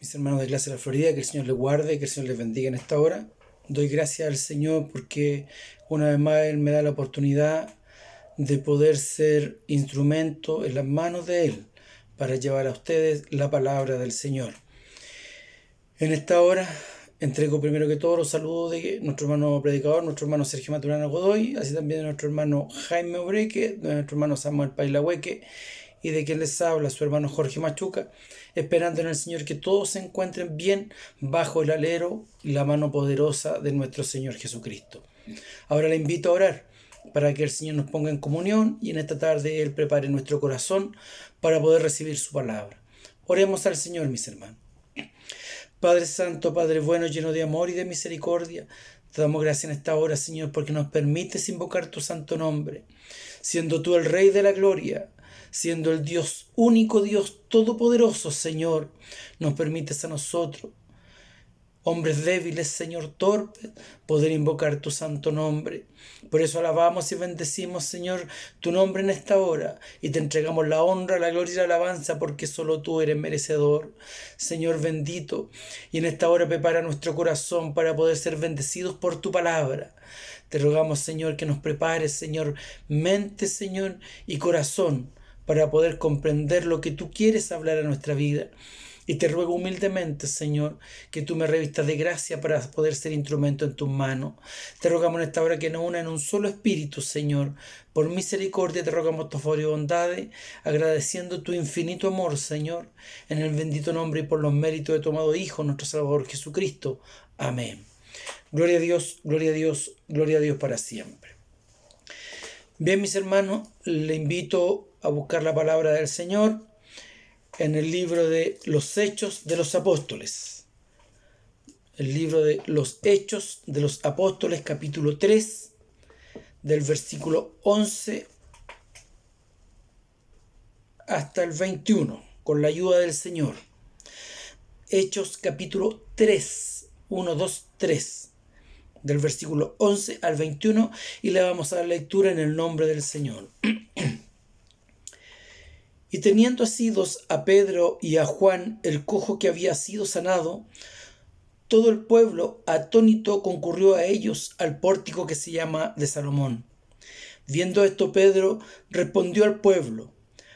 Mis hermanos de clase de la Florida, que el Señor les guarde, que el Señor les bendiga en esta hora. Doy gracias al Señor porque una vez más Él me da la oportunidad de poder ser instrumento en las manos de Él para llevar a ustedes la palabra del Señor. En esta hora entrego primero que todo los saludos de nuestro hermano predicador, nuestro hermano Sergio Maturana Godoy, así también de nuestro hermano Jaime Obreque, de nuestro hermano Samuel Pailahueque y de quien les habla su hermano Jorge Machuca, esperando en el Señor que todos se encuentren bien bajo el alero y la mano poderosa de nuestro Señor Jesucristo. Ahora le invito a orar para que el Señor nos ponga en comunión y en esta tarde Él prepare nuestro corazón para poder recibir su palabra. Oremos al Señor, mis hermanos. Padre Santo, Padre bueno, lleno de amor y de misericordia, te damos gracias en esta hora, Señor, porque nos permites invocar tu santo nombre, siendo tú el Rey de la gloria, siendo el Dios único, Dios todopoderoso, Señor, nos permites a nosotros, hombres débiles, Señor, torpes, poder invocar tu santo nombre. Por eso alabamos y bendecimos, Señor, tu nombre en esta hora y te entregamos la honra, la gloria y la alabanza porque solo tú eres merecedor. Señor bendito, y en esta hora prepara nuestro corazón para poder ser bendecidos por tu palabra. Te rogamos, Señor, que nos prepares, Señor, mente, Señor, y corazón para poder comprender lo que tú quieres hablar a nuestra vida. Y te ruego humildemente, Señor, que tú me revistas de gracia para poder ser instrumento en tus manos. Te rogamos en esta hora que nos una en un solo espíritu, Señor. Por misericordia te rogamos tu favor y bondades, agradeciendo tu infinito amor, Señor, en el bendito nombre y por los méritos de tu amado Hijo, nuestro Salvador Jesucristo. Amén. Gloria a Dios, gloria a Dios, gloria a Dios para siempre. Bien, mis hermanos, le invito a buscar la palabra del Señor en el libro de los Hechos de los Apóstoles. El libro de los Hechos de los Apóstoles, capítulo 3, del versículo 11 hasta el 21, con la ayuda del Señor. Hechos capítulo 3, 1, 2, 3, del versículo 11 al 21, y le vamos a dar lectura en el nombre del Señor. Y teniendo asidos a Pedro y a Juan, el cojo que había sido sanado, todo el pueblo atónito concurrió a ellos al pórtico que se llama de Salomón. Viendo esto, Pedro respondió al pueblo: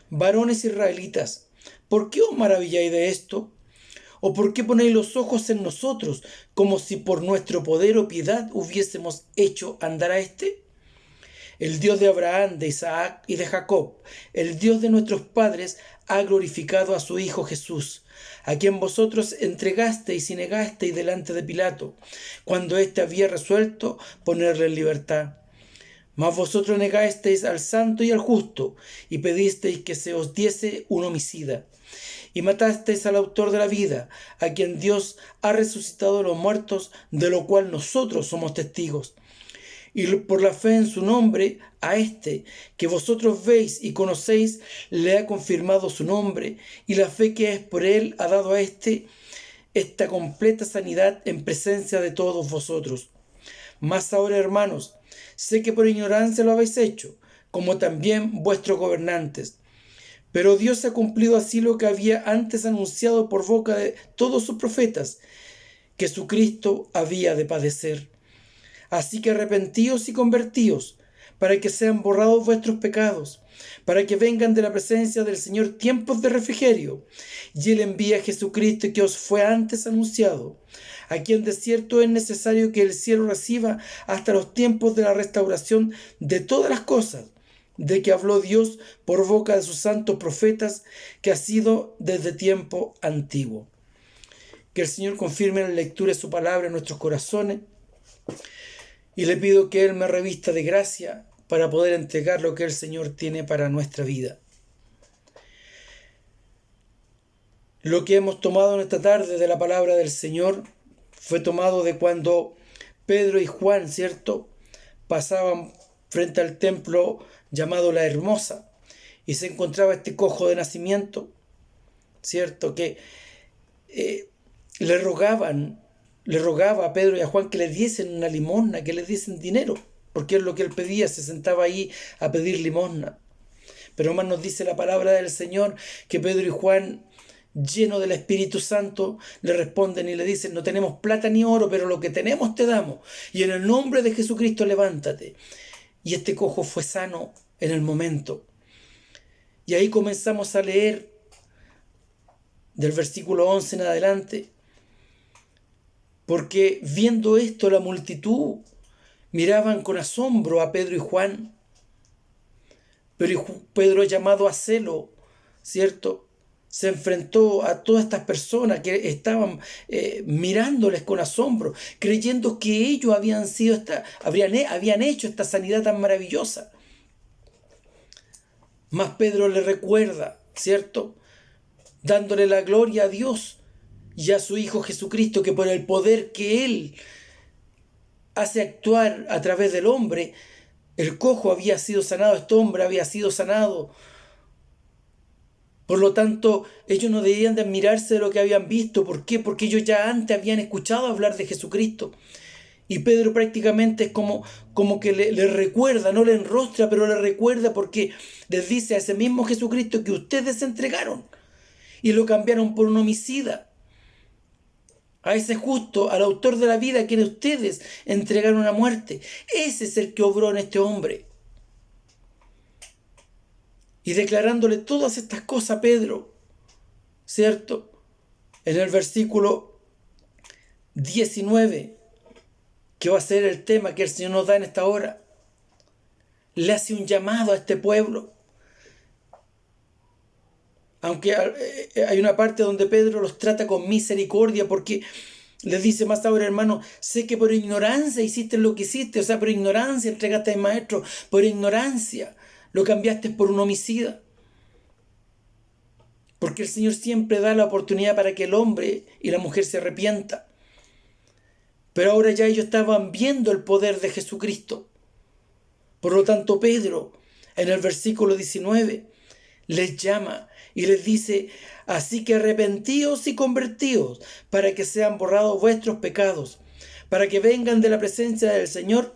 varones israelitas, ¿por qué os maravilláis de esto? ¿O por qué ponéis los ojos en nosotros, como si por nuestro poder o piedad hubiésemos hecho andar a éste? El Dios de Abraham, de Isaac y de Jacob, el Dios de nuestros padres, ha glorificado a su Hijo Jesús, a quien vosotros entregasteis y negasteis delante de Pilato, cuando éste había resuelto ponerle en libertad. Mas vosotros negasteis al santo y al justo, y pedisteis que se os diese un homicida. Y matasteis al autor de la vida, a quien Dios ha resucitado de los muertos, de lo cual nosotros somos testigos. Y por la fe en su nombre, a este que vosotros veis y conocéis, le ha confirmado su nombre, y la fe que es por él ha dado a este esta completa sanidad en presencia de todos vosotros. Mas ahora, hermanos, sé que por ignorancia lo habéis hecho, como también vuestros gobernantes. Pero Dios ha cumplido así lo que había antes anunciado por boca de todos sus profetas, que su Cristo había de padecer. Así que arrepentíos y convertíos, para que sean borrados vuestros pecados, para que vengan de la presencia del Señor tiempos de refrigerio, y Él envía a Jesucristo que os fue antes anunciado, a quien de cierto es necesario que el cielo reciba hasta los tiempos de la restauración de todas las cosas, de que habló Dios por boca de sus santos profetas, que ha sido desde tiempo antiguo. Que el Señor confirme la lectura de su palabra en nuestros corazones, y le pido que Él me revista de gracia para poder entregar lo que el Señor tiene para nuestra vida. Lo que hemos tomado en esta tarde de la palabra del Señor fue tomado de cuando Pedro y Juan, ¿cierto?, pasaban frente al templo llamado La Hermosa, y se encontraba este cojo de nacimiento, ¿cierto?, que le rogaba a Pedro y a Juan que le diesen una limosna, que le diesen dinero, porque es lo que él pedía, se sentaba ahí a pedir limosna. Pero más nos dice la palabra del Señor que Pedro y Juan lleno del Espíritu Santo, le responden y le dicen: no tenemos plata ni oro, pero lo que tenemos te damos. Y en el nombre de Jesucristo levántate. Y este cojo fue sano en el momento. Y ahí comenzamos a leer del versículo 11 en adelante. Porque viendo esto la multitud miraban con asombro a Pedro y Juan. Pero Pedro, llamado a celo, ¿cierto?, se enfrentó a todas estas personas que estaban mirándoles con asombro, creyendo que ellos habían hecho esta sanidad tan maravillosa. Mas Pedro le recuerda, ¿cierto?, dándole la gloria a Dios y a su Hijo Jesucristo, que por el poder que Él hace actuar a través del hombre, el cojo había sido sanado, este hombre había sido sanado. Por lo tanto, ellos no debían de admirarse de lo que habían visto. ¿Por qué? Porque ellos ya antes habían escuchado hablar de Jesucristo. Y Pedro prácticamente es como que le recuerda, no le enrostra, pero le recuerda, porque les dice: a ese mismo Jesucristo que ustedes entregaron y lo cambiaron por un homicida, a ese justo, al autor de la vida, que ustedes entregaron a muerte, ese es el que obró en este hombre. Y declarándole todas estas cosas a Pedro, ¿cierto?, en el versículo 19, que va a ser el tema que el Señor nos da en esta hora, le hace un llamado a este pueblo. Aunque hay una parte donde Pedro los trata con misericordia, porque les dice más ahora: hermano, sé que por ignorancia hiciste lo que hiciste, o sea, por ignorancia entregaste al maestro, por ignorancia lo cambiaste por un homicida. Porque el Señor siempre da la oportunidad para que el hombre y la mujer se arrepientan. Pero ahora ya ellos estaban viendo el poder de Jesucristo. Por lo tanto, Pedro, en el versículo 19, les llama y les dice: así que arrepentíos y convertíos, para que sean borrados vuestros pecados, para que vengan de la presencia del Señor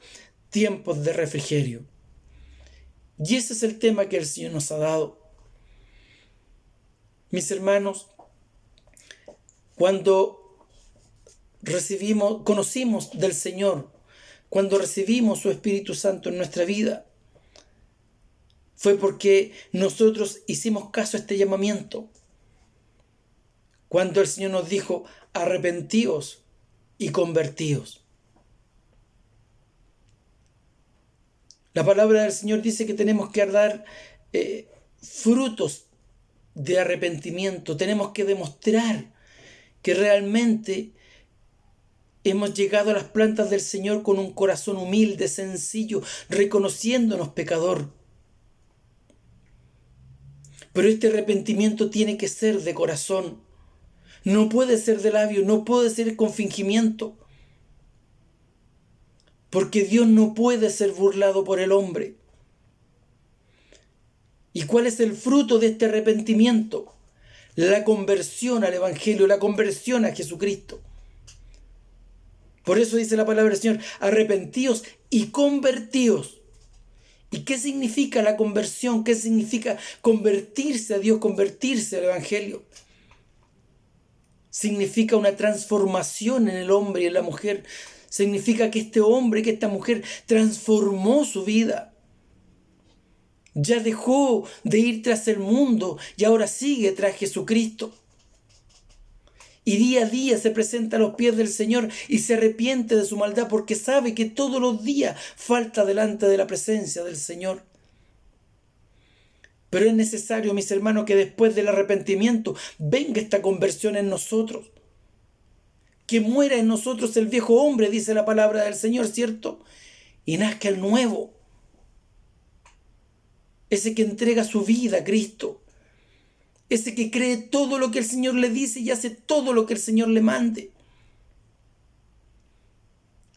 tiempos de refrigerio. Y ese es el tema que el Señor nos ha dado. Mis hermanos, cuando conocimos del Señor, cuando recibimos su Espíritu Santo en nuestra vida, fue porque nosotros hicimos caso a este llamamiento. Cuando el Señor nos dijo: arrepentíos y convertíos. La palabra del Señor dice que tenemos que dar frutos de arrepentimiento. Tenemos que demostrar que realmente hemos llegado a las plantas del Señor con un corazón humilde, sencillo, reconociéndonos pecador. Pero este arrepentimiento tiene que ser de corazón. No puede ser de labios, no puede ser con fingimiento. Porque Dios no puede ser burlado por el hombre. ¿Y cuál es el fruto de este arrepentimiento? La conversión al Evangelio, la conversión a Jesucristo. Por eso dice la palabra del Señor: arrepentíos y convertíos. ¿Y qué significa la conversión? ¿Qué significa convertirse a Dios, convertirse al Evangelio? Significa una transformación en el hombre y en la mujer. Significa que este hombre, que esta mujer transformó su vida. Ya dejó de ir tras el mundo y ahora sigue tras Jesucristo. Y día a día se presenta a los pies del Señor y se arrepiente de su maldad, porque sabe que todos los días falta delante de la presencia del Señor. Pero es necesario, mis hermanos, que después del arrepentimiento venga esta conversión en nosotros. Que muera en nosotros el viejo hombre, dice la palabra del Señor, ¿cierto? Y nazca el nuevo. Ese que entrega su vida a Cristo. Ese que cree todo lo que el Señor le dice y hace todo lo que el Señor le mande.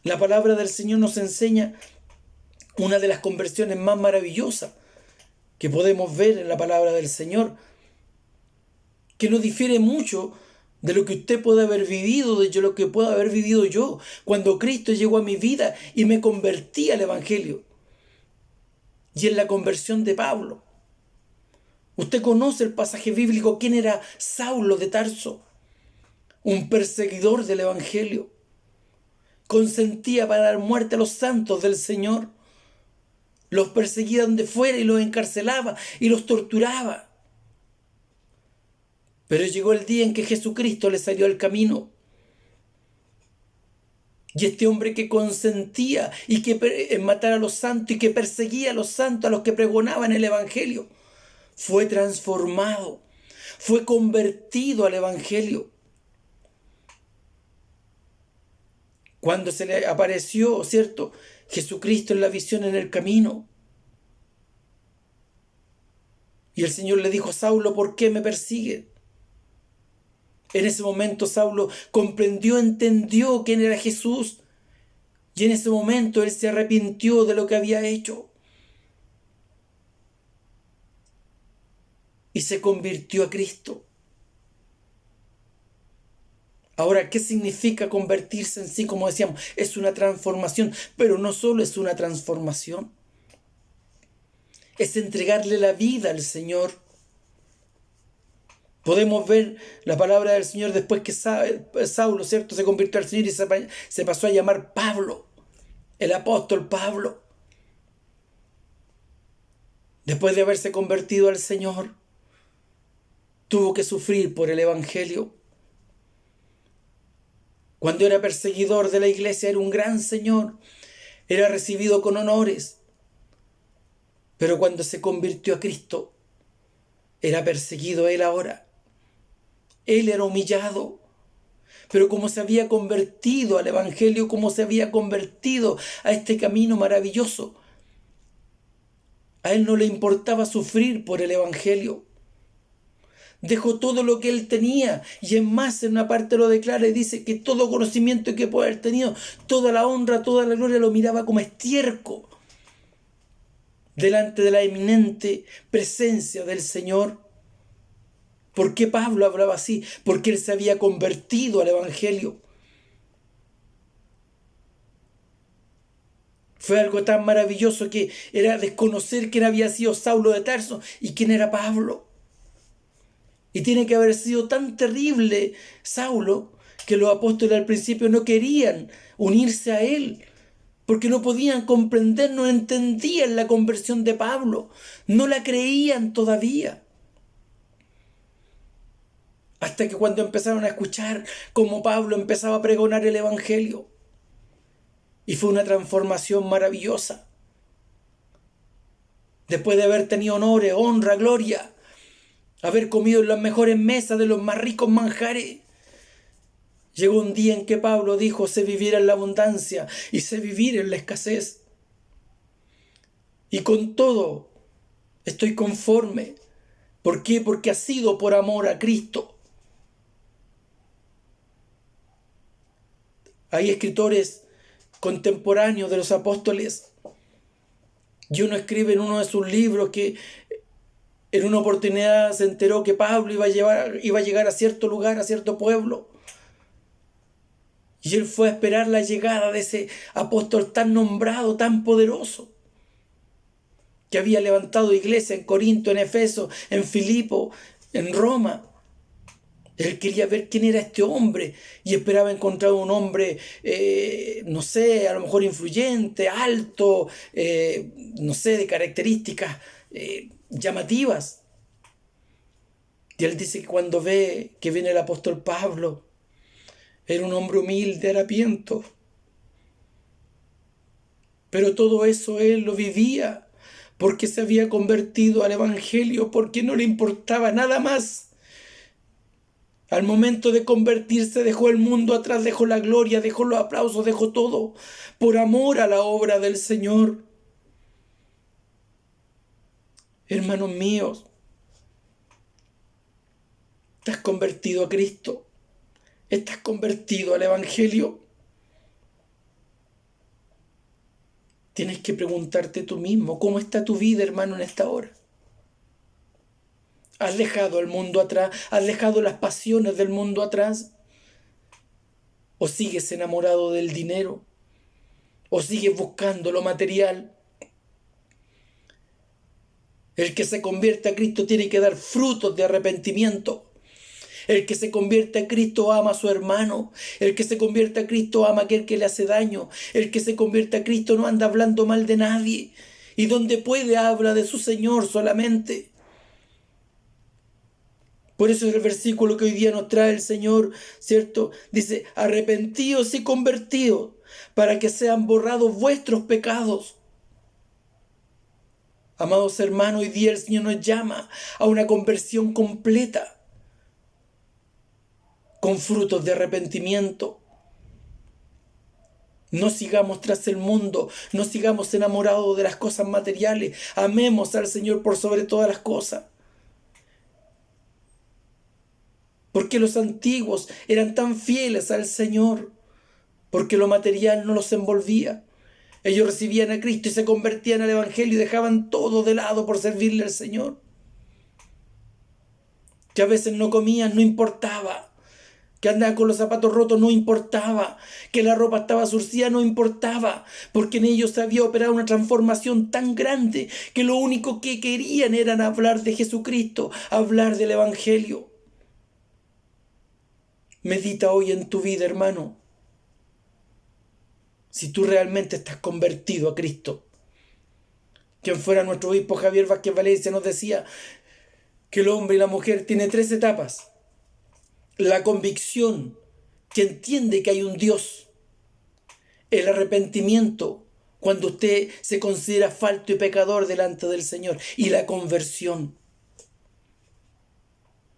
La palabra del Señor nos enseña una de las conversiones más maravillosas que podemos ver en la palabra del Señor, que no difiere mucho de lo que usted puede haber vivido, de lo que puedo haber vivido yo, cuando Cristo llegó a mi vida y me convertí al Evangelio. Y en la conversión de Pablo, Usted conoce el pasaje bíblico. ¿Quién era Saulo de Tarso? Un perseguidor del Evangelio. Consentía para dar muerte a los santos del Señor. Los perseguía donde fuera y los encarcelaba y los torturaba. Pero llegó el día en que Jesucristo le salió al camino. Y este hombre que consentía en matar a los santos y que perseguía a los santos, a los que pregonaban el Evangelio, fue transformado, fue convertido al Evangelio. Cuando se le apareció, ¿cierto?, Jesucristo en la visión en el camino. Y el Señor le dijo: Saulo, ¿por qué me persigues? En ese momento Saulo comprendió, entendió quién era Jesús. Y en ese momento él se arrepintió de lo que había hecho. Y se convirtió a Cristo. Ahora, ¿qué significa convertirse en sí? Como decíamos, es una transformación, pero no solo es una transformación. Es entregarle la vida al Señor. Podemos ver la palabra del Señor después que Saulo, ¿cierto?, se convirtió al Señor y se pasó a llamar Pablo, el apóstol Pablo. Después de haberse convertido al Señor, tuvo que sufrir por el Evangelio. Cuando era perseguidor de la iglesia era un gran señor, era recibido con honores. Pero cuando se convirtió a Cristo, era perseguido él ahora. Él era humillado. Pero como se había convertido al Evangelio, como se había convertido a este camino maravilloso, a él no le importaba sufrir por el Evangelio. Dejó todo lo que él tenía, y en más, en una parte lo declara y dice que todo conocimiento que puede haber tenido, toda la honra, toda la gloria, lo miraba como estiércol delante de la eminente presencia del Señor. ¿Por qué Pablo hablaba así? Porque él se había convertido al Evangelio. Fue algo tan maravilloso que era desconocer quién había sido Saulo de Tarso y quién era Pablo. Y tiene que haber sido tan terrible Saulo que los apóstoles al principio no querían unirse a él, porque no podían comprender, no entendían la conversión de Pablo, no la creían todavía. Hasta que cuando empezaron a escuchar cómo Pablo empezaba a pregonar el Evangelio, y fue una transformación maravillosa. Después de haber tenido honores, honra, gloria, haber comido en las mejores mesas de los más ricos manjares, llegó un día en que Pablo dijo: sé vivir en la abundancia y sé vivir en la escasez. Y con todo estoy conforme. ¿Por qué? Porque ha sido por amor a Cristo. Hay escritores contemporáneos de los apóstoles, y uno escribe en uno de sus libros que en una oportunidad se enteró que Pablo iba a llegar a cierto lugar, a cierto pueblo, y él fue a esperar la llegada de ese apóstol tan nombrado, tan poderoso, que había levantado iglesia en Corinto, en Efeso, en Filipo, en Roma. Él quería ver quién era este hombre y esperaba encontrar un hombre, no sé, a lo mejor influyente, alto, no sé, de características llamativas. Y él dice que cuando ve que viene el apóstol Pablo, era un hombre humilde, harapiento. Pero todo eso él lo vivía porque se había convertido al Evangelio, porque no le importaba nada más. Al momento de convertirse dejó el mundo atrás, dejó la gloria, dejó los aplausos, dejó todo por amor a la obra del Señor. Hermanos míos, ¿te has convertido a Cristo? ¿Estás convertido al Evangelio? Tienes que preguntarte tú mismo, ¿cómo está tu vida, hermano, en esta hora? ¿Has dejado el mundo atrás? ¿Has dejado las pasiones del mundo atrás? ¿O sigues enamorado del dinero? ¿O sigues buscando lo material? El que se convierte a Cristo tiene que dar frutos de arrepentimiento. El que se convierte a Cristo ama a su hermano. El que se convierte a Cristo ama a aquel que le hace daño. El que se convierte a Cristo no anda hablando mal de nadie. Y donde puede habla de su Señor solamente. Por eso es el versículo que hoy día nos trae el Señor, ¿cierto? Dice, arrepentíos y convertíos para que sean borrados vuestros pecados. Amados hermanos, hoy día el Señor nos llama a una conversión completa, con frutos de arrepentimiento. No sigamos tras el mundo, no sigamos enamorados de las cosas materiales. Amemos al Señor por sobre todas las cosas. Porque los antiguos eran tan fieles al Señor, porque lo material no los envolvía. Ellos recibían a Cristo y se convertían al Evangelio y dejaban todo de lado por servirle al Señor. Que a veces no comían, no importaba. Que andaban con los zapatos rotos, no importaba. Que la ropa estaba surcida, no importaba. Porque en ellos se había operado una transformación tan grande que lo único que querían era hablar de Jesucristo, hablar del Evangelio. Medita hoy en tu vida, hermano. Si tú realmente estás convertido a Cristo. Quien fuera nuestro obispo Javier Vázquez Valencia nos decía que el hombre y la mujer tienen 3 etapas. La convicción, que entiende que hay un Dios. El arrepentimiento, cuando usted se considera falto y pecador delante del Señor. Y la conversión.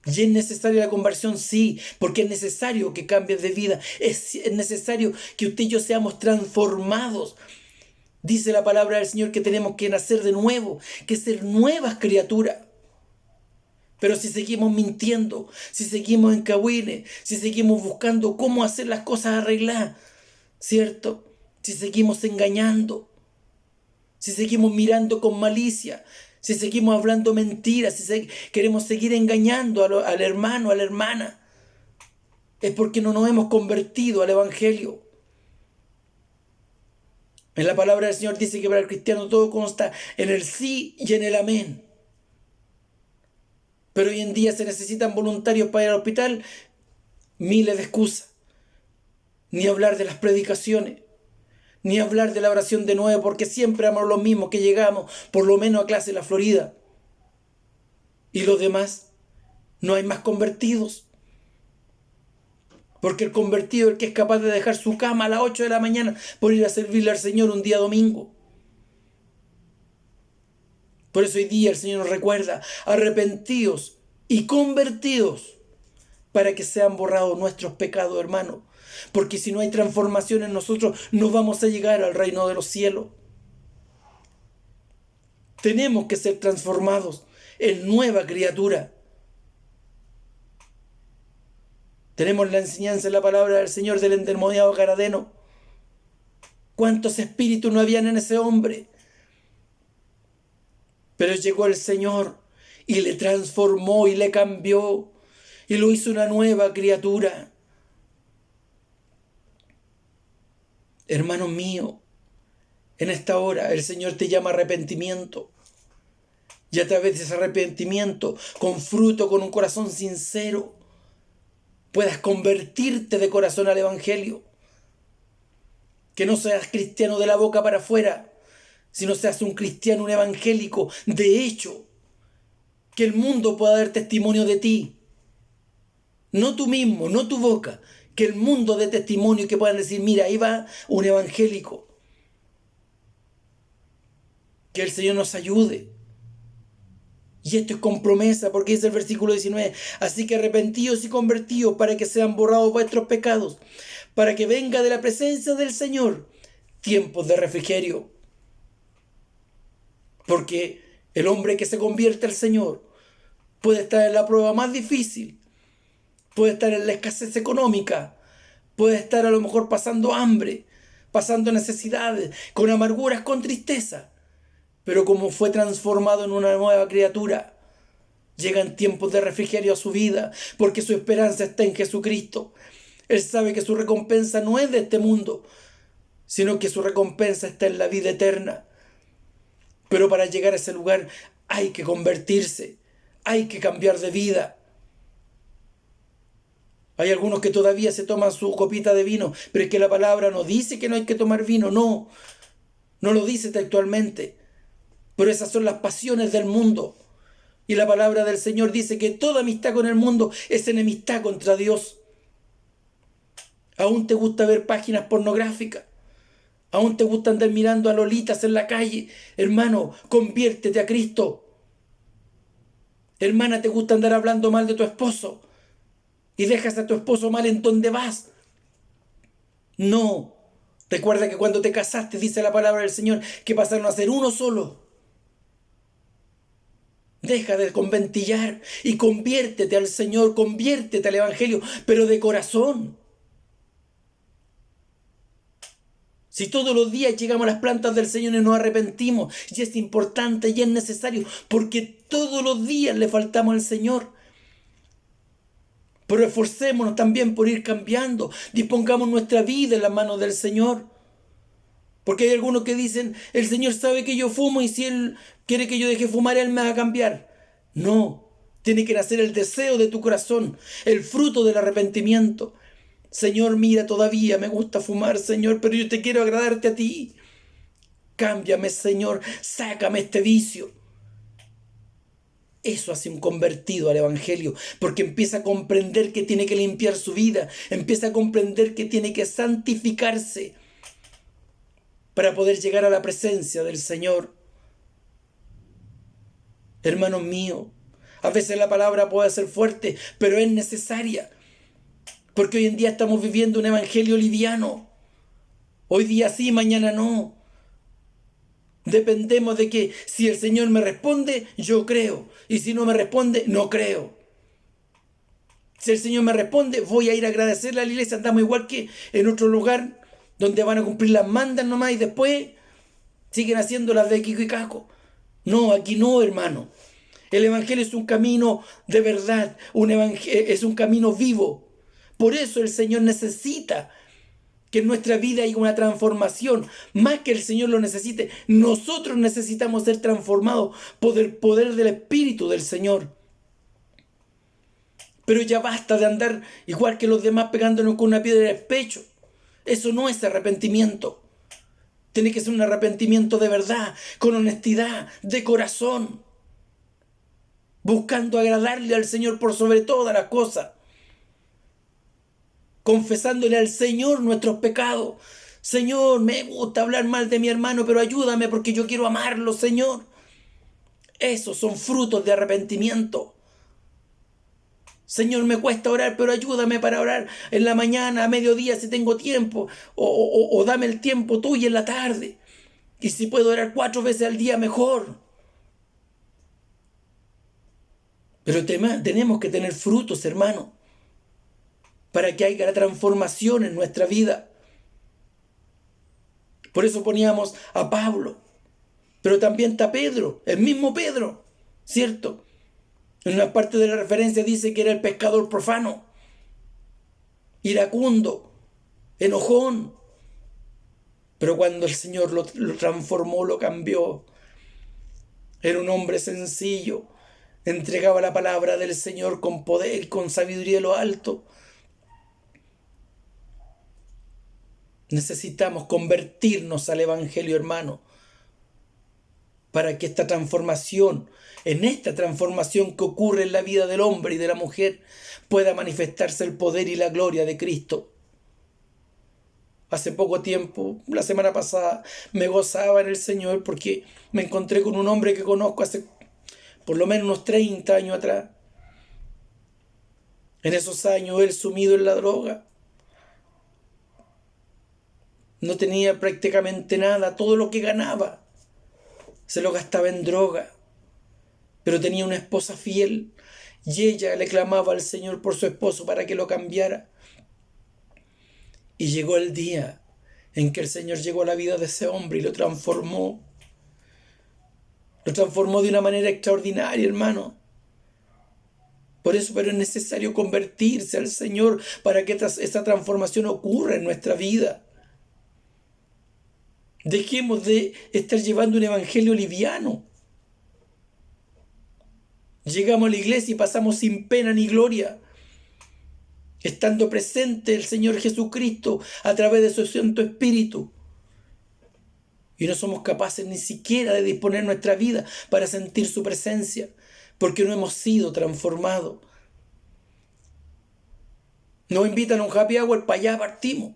¿Y es necesaria la conversión? Sí, porque es necesario que cambies de vida. Es necesario que usted y yo seamos transformados. Dice la palabra del Señor que tenemos que nacer de nuevo, que ser nuevas criaturas. Pero si seguimos mintiendo, si seguimos en cahuines, si seguimos buscando cómo hacer las cosas arregladas, ¿cierto? Si seguimos engañando, si seguimos mirando con malicia, si seguimos hablando mentiras, si queremos seguir engañando al hermano, a la hermana, es porque no nos hemos convertido al Evangelio. En la palabra del Señor dice que para el cristiano todo consta en el sí y en el amén. Pero hoy en día se necesitan voluntarios para ir al hospital, miles de excusas. Ni hablar de las predicaciones, ni hablar de la oración de nuevo, porque siempre amamos los mismos que llegamos, por lo menos a clase en la Florida. Y los demás, no hay más convertidos. Porque el convertido es el que es capaz de dejar su cama a las 8 de la mañana por ir a servirle al Señor un día domingo. Por eso hoy día el Señor nos recuerda, arrepentíos y convertidos para que sean borrados nuestros pecados, hermano. Porque si no hay transformación en nosotros, no vamos a llegar al reino de los cielos. Tenemos que ser transformados en nueva criatura. Tenemos la enseñanza en la palabra del Señor del endemoniado Gadareno. ¿Cuántos espíritus no habían en ese hombre? Pero llegó el Señor y le transformó y le cambió y lo hizo una nueva criatura. Hermano mío, en esta hora el Señor te llama a arrepentimiento. Y a través de ese arrepentimiento, con fruto, con un corazón sincero, puedas convertirte de corazón al Evangelio. Que no seas cristiano de la boca para afuera, sino seas un cristiano, un evangélico de hecho. Que el mundo pueda dar testimonio de ti. No tú mismo, no tu boca. Que el mundo dé testimonio y que puedan decir, mira, ahí va un evangélico. Que el Señor nos ayude. Y esto es con promesa, porque dice el versículo 19, así que arrepentíos y convertíos para que sean borrados vuestros pecados, para que venga de la presencia del Señor tiempos de refrigerio. Porque el hombre que se convierte al Señor puede estar en la prueba más difícil, puede estar en la escasez económica, puede estar a lo mejor pasando hambre, pasando necesidades, con amarguras, con tristeza. Pero como fue transformado en una nueva criatura, llegan tiempos de refrigerio a su vida, porque su esperanza está en Jesucristo. Él sabe que su recompensa no es de este mundo, sino que su recompensa está en la vida eterna. Pero para llegar a ese lugar Hay que convertirse, hay que cambiar de vida. Hay algunos que todavía se toman su copita de vino, pero es que la palabra no dice que no hay que tomar vino, no lo dice textualmente. Pero esas son las pasiones del mundo. Y la palabra del Señor dice que toda amistad con el mundo es enemistad contra Dios. ¿Aún te gusta ver páginas pornográficas? ¿Aún te gusta andar mirando a lolitas en la calle? Hermano, conviértete a Cristo. Hermana, ¿te gusta andar hablando mal de tu esposo? ¿Y dejas a tu esposo mal en donde vas? No. Recuerda que cuando te casaste, dice la palabra del Señor, que pasaron a ser uno solo. Deja de conventillar y conviértete al Señor, conviértete al Evangelio, pero de corazón. Si todos los días llegamos a las plantas del Señor y nos arrepentimos, y es importante y es necesario, porque todos los días le faltamos al Señor. Pero esforcémonos también por ir cambiando, dispongamos nuestra vida en las manos del Señor. Porque hay algunos que dicen, el Señor sabe que yo fumo y si Él quiere que yo deje fumar, Él me va a cambiar. No, tiene que nacer el deseo de tu corazón, el fruto del arrepentimiento. Señor, mira, todavía me gusta fumar, Señor, pero yo te quiero agradarte a ti. Cámbiame, Señor, sácame este vicio. Eso hace un convertido al Evangelio, porque empieza a comprender que tiene que limpiar su vida, empieza a comprender que tiene que santificarse para poder llegar a la presencia del Señor. Hermanos míos, a veces la palabra puede ser fuerte, pero es necesaria, porque hoy en día estamos viviendo un evangelio liviano. Hoy día sí, mañana no. Dependemos de que si el Señor me responde, yo creo, y si no me responde, no creo. Si el Señor me responde, voy a ir a agradecerle a la iglesia. Andamos igual que en otro lugar donde van a cumplir las mandas nomás y después siguen haciendo las de Kiko y Caco. No, aquí no, hermano. El Evangelio es un camino de verdad, es un camino vivo. Por eso el Señor necesita que en nuestra vida haya una transformación. Más que el Señor lo necesite, nosotros necesitamos ser transformados por el poder del Espíritu del Señor. Pero ya basta de andar igual que los demás pegándonos con una piedra en el pecho. Eso no es arrepentimiento. Tiene que ser un arrepentimiento de verdad, con honestidad, de corazón, buscando agradarle al Señor por sobre todas las cosas, confesándole al Señor nuestros pecados. Señor, me gusta hablar mal de mi hermano, pero ayúdame porque yo quiero amarlo, Señor. Esos son frutos de arrepentimiento. Señor, me cuesta orar, pero ayúdame para orar en la mañana, a mediodía, si tengo tiempo, o dame el tiempo tuyo en la tarde. Y si puedo orar 4 veces al día, mejor. Pero tenemos que tener frutos, hermano, para que haya la transformación en nuestra vida. Por eso poníamos a Pablo, pero también está Pedro, el mismo Pedro, ¿cierto? En una parte de la referencia dice que era el pescador profano, iracundo, enojón. Pero cuando el Señor lo transformó, lo cambió, era un hombre sencillo, entregaba la palabra del Señor con poder y con sabiduría de lo alto. Necesitamos convertirnos al Evangelio, hermano, para que en esta transformación que ocurre en la vida del hombre y de la mujer, pueda manifestarse el poder y la gloria de Cristo. Hace poco tiempo, la semana pasada, me gozaba en el Señor porque me encontré con un hombre que conozco hace por lo menos unos 30 años atrás. En esos años él sumido en la droga. No tenía prácticamente nada, todo lo que ganaba se lo gastaba en droga. Pero tenía una esposa fiel y ella le clamaba al Señor por su esposo para que lo cambiara. Y llegó el día en que el Señor llegó a la vida de ese hombre y lo transformó. Lo transformó de una manera extraordinaria, hermano. Por eso, pero es necesario convertirse al Señor para que esa transformación ocurra en nuestra vida. Dejemos de estar llevando un evangelio liviano. Llegamos a la iglesia y pasamos sin pena ni gloria, estando presente el Señor Jesucristo a través de su Santo Espíritu. Y no somos capaces ni siquiera de disponer nuestra vida para sentir su presencia, porque no hemos sido transformados. Nos invitan a un happy hour, para allá partimos.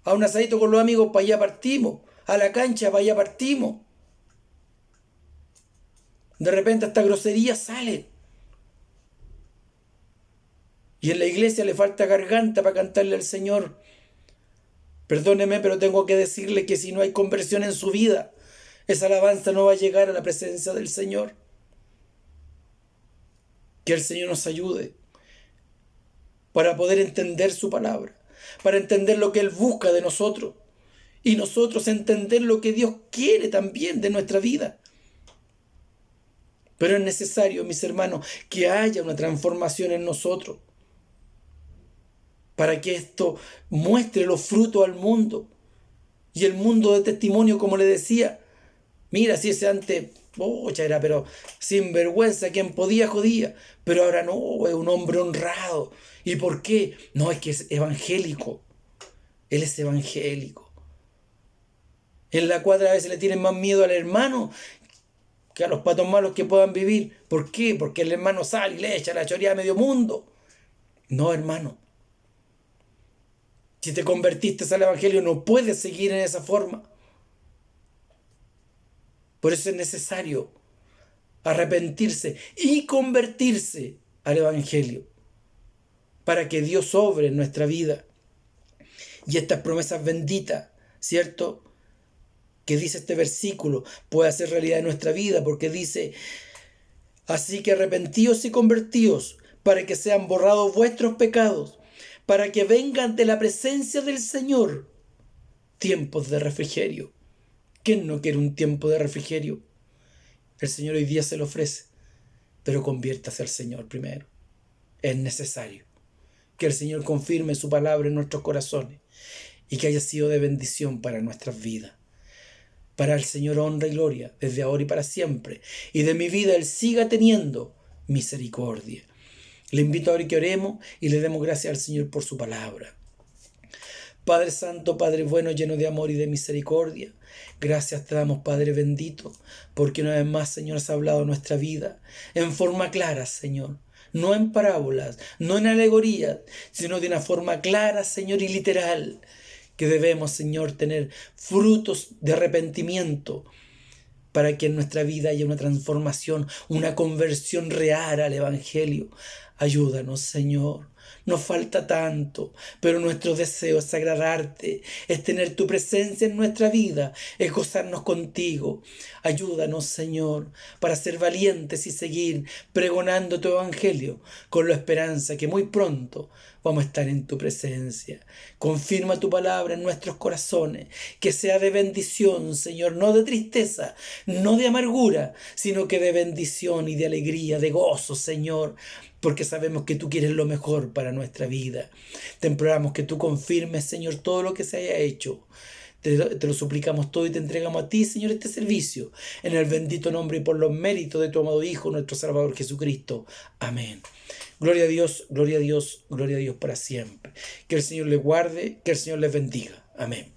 A un asadito con los amigos, para allá partimos. A la cancha, para allá partimos. De repente hasta groserías salen. Y en la iglesia le falta garganta para cantarle al Señor. Perdóneme, pero tengo que decirle que si no hay conversión en su vida, esa alabanza no va a llegar a la presencia del Señor. Que el Señor nos ayude para poder entender su palabra, para entender lo que Él busca de nosotros y nosotros entender lo que Dios quiere también de nuestra vida. Pero es necesario, mis hermanos, que haya una transformación en nosotros para que esto muestre los frutos al mundo. Y el mundo de testimonio, como le decía, mira, si ese antes, era pero sin vergüenza, quien podía jodía, pero ahora no, es un hombre honrado. ¿Y por qué? No, es que es evangélico. Él es evangélico. En la cuadra a veces le tienen más miedo al hermano que a los patos malos que puedan vivir. ¿Por qué? Porque el hermano sale y le echa la choría a medio mundo. No, hermano. Si te convertiste al evangelio, no puedes seguir en esa forma. Por eso es necesario arrepentirse y convertirse al evangelio, para que Dios obre en nuestra vida. Y estas promesas benditas, ¿cierto?, que dice este versículo, puede hacer realidad en nuestra vida, porque dice: así que arrepentíos y convertíos, para que sean borrados vuestros pecados, para que vengan de la presencia del Señor tiempos de refrigerio. ¿Quién no quiere un tiempo de refrigerio? El Señor hoy día se lo ofrece, pero conviértase al Señor primero. Es necesario que el Señor confirme su palabra en nuestros corazones y que haya sido de bendición para nuestras vidas. Para el Señor honra y gloria desde ahora y para siempre, y de mi vida Él siga teniendo misericordia. Le invito ahora que oremos y le demos gracias al Señor por su palabra. Padre Santo, Padre bueno, lleno de amor y de misericordia, gracias te damos, Padre bendito, porque una vez más, Señor, has hablado nuestra vida en forma clara, Señor. No en parábolas, no en alegorías, sino de una forma clara, Señor, y literal, que debemos, Señor, tener frutos de arrepentimiento para que en nuestra vida haya una transformación, una conversión real al Evangelio. Ayúdanos, Señor. Nos falta tanto, pero nuestro deseo es agradarte, es tener tu presencia en nuestra vida, es gozarnos contigo. Ayúdanos, Señor, para ser valientes y seguir pregonando tu evangelio con la esperanza que muy pronto vamos a estar en tu presencia. Confirma tu palabra en nuestros corazones, que sea de bendición, Señor, no de tristeza, no de amargura, sino que de bendición y de alegría, de gozo, Señor, porque sabemos que tú quieres lo mejor para nuestra vida. Te imploramos que tú confirmes, Señor, todo lo que se haya hecho. Te lo suplicamos todo y te entregamos a ti, Señor, este servicio, en el bendito nombre y por los méritos de tu amado Hijo, nuestro Salvador Jesucristo. Amén. Gloria a Dios, gloria a Dios, gloria a Dios para siempre. Que el Señor les guarde, que el Señor les bendiga. Amén.